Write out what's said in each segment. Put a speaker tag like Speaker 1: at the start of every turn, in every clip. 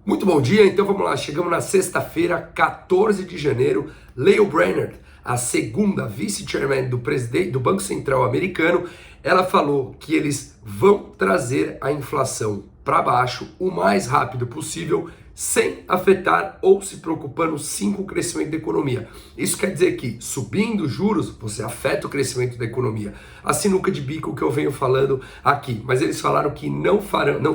Speaker 1: Muito bom dia, então vamos lá, chegamos na sexta-feira, 14 de janeiro. Lael Brainerd, a segunda vice-chairman do Banco Central americano, ela falou que eles vão trazer a inflação para baixo o mais rápido possível, sem afetar ou se preocupando sim com o crescimento da economia. Isso quer dizer que subindo juros, você afeta o crescimento da economia. A sinuca de bico que eu venho falando aqui. Mas eles falaram que não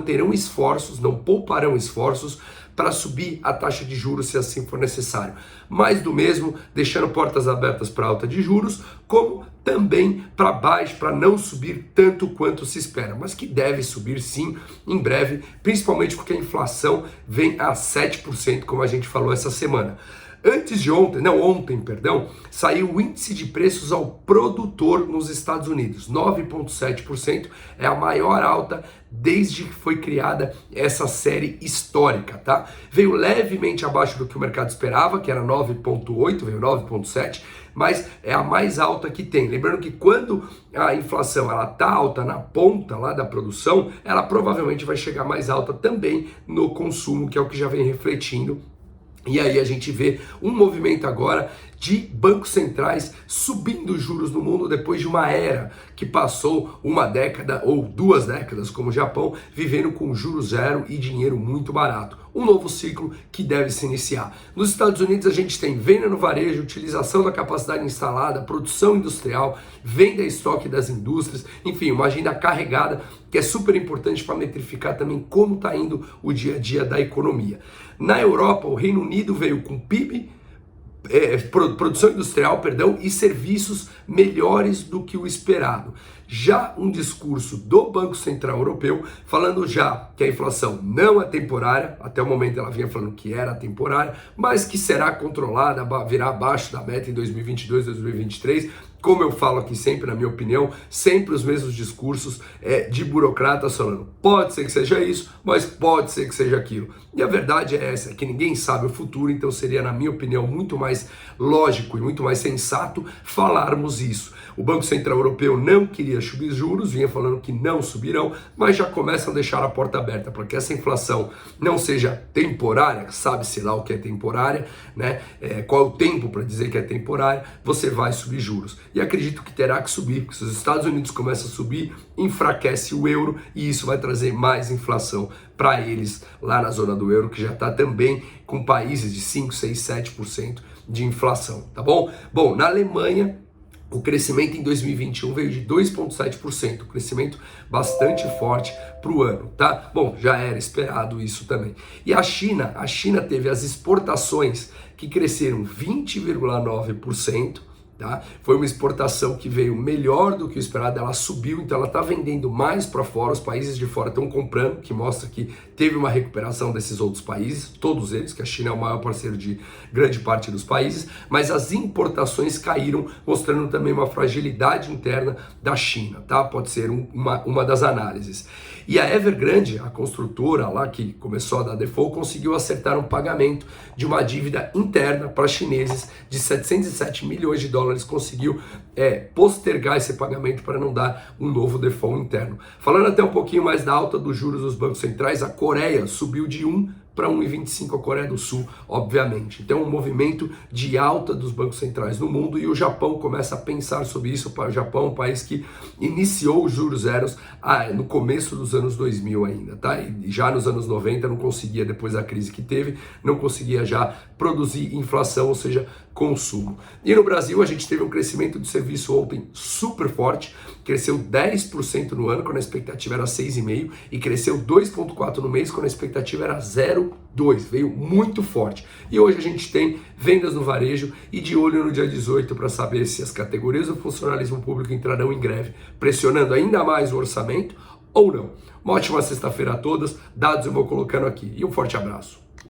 Speaker 1: terão esforços, não pouparão esforços para subir a taxa de juros se assim for necessário. Mais do mesmo, deixando portas abertas para alta de juros, como também para baixo, para não subir tanto quanto se espera, mas que deve subir sim em breve, principalmente porque a inflação vem a 7%, como a gente falou essa semana. Ontem, saiu o índice de preços ao produtor nos Estados Unidos, 9,7%, é a maior alta desde que foi criada essa série histórica, tá? Veio levemente abaixo do que o mercado esperava, que era 9,8, veio 9,7, mas é a mais alta que tem. Lembrando que quando a inflação ela tá alta na ponta lá da produção, ela provavelmente vai chegar mais alta também no consumo, que é o que já vem refletindo. E aí a gente vê um movimento agora de bancos centrais subindo juros no mundo depois de uma era que passou uma década ou 2 décadas, como o Japão, vivendo com juros zero e dinheiro muito barato. Um novo ciclo que deve se iniciar. Nos Estados Unidos a gente tem venda no varejo, utilização da capacidade instalada, produção industrial, venda e estoque das indústrias, enfim, uma agenda carregada que é super importante para metrificar também como está indo o dia a dia da economia. Na Europa, o Reino Unido veio com PIB, produção industrial, e serviços melhores do que o esperado. Já um discurso do Banco Central Europeu falando já que a inflação não é temporária, até o momento ela vinha falando que era temporária, mas que será controlada, virá abaixo da meta em 2022, 2023. Como eu falo aqui sempre, na minha opinião, sempre os mesmos discursos de burocratas falando, pode ser que seja isso, mas pode ser que seja aquilo. E a verdade é essa, que ninguém sabe o futuro, então seria, na minha opinião, muito mais lógico e muito mais sensato falarmos isso. O Banco Central Europeu não queria subir juros, vinha falando que não subirão, mas já começam a deixar a porta aberta para que essa inflação não seja temporária, sabe-se lá o que é temporária, né? Qual é o tempo para dizer que é temporária, você vai subir juros. E acredito que terá que subir, porque se os Estados Unidos começam a subir, enfraquece o euro e isso vai trazer mais inflação para eles lá na zona do euro, que já está também com países de 5, 6, 7% de inflação, tá bom? Bom, na Alemanha, o crescimento em 2021 veio de 2,7%, crescimento bastante forte para o ano, tá? Bom, já era esperado isso também. E a China teve as exportações que cresceram 20,9%, tá? Foi uma exportação que veio melhor do que o esperado, ela subiu, então ela está vendendo mais para fora, os países de fora estão comprando, que mostra que teve uma recuperação desses outros países, todos eles, que a China é o maior parceiro de grande parte dos países, mas as importações caíram, mostrando também uma fragilidade interna da China, tá? Pode ser uma das análises. E a Evergrande, a construtora lá que começou a dar default, conseguiu acertar um pagamento de uma dívida interna para chineses de 707 milhões de dólares, conseguiu postergar esse pagamento para não dar um novo default interno. Falando até um pouquinho mais da alta dos juros dos bancos centrais, a Coreia subiu de 1 para 1,25 a Coreia do Sul, obviamente. Então, um movimento de alta dos bancos centrais no mundo e o Japão começa a pensar sobre isso. O Japão é um país que iniciou os juros zeros no começo dos anos 2000 ainda, tá? E já nos anos 90 não conseguia, depois da crise que teve, não conseguia já produzir inflação, ou seja, consumo. E no Brasil a gente teve um crescimento de serviço ontem super forte, cresceu 10% no ano, quando a expectativa era 6,5%, e cresceu 2,4% no mês, quando a expectativa era 0,2%, veio muito forte. E hoje a gente tem vendas no varejo e de olho no dia 18 para saber se as categorias do funcionalismo público entrarão em greve, pressionando ainda mais o orçamento ou não. Uma ótima sexta-feira a todos, dados eu vou colocando aqui e um forte abraço.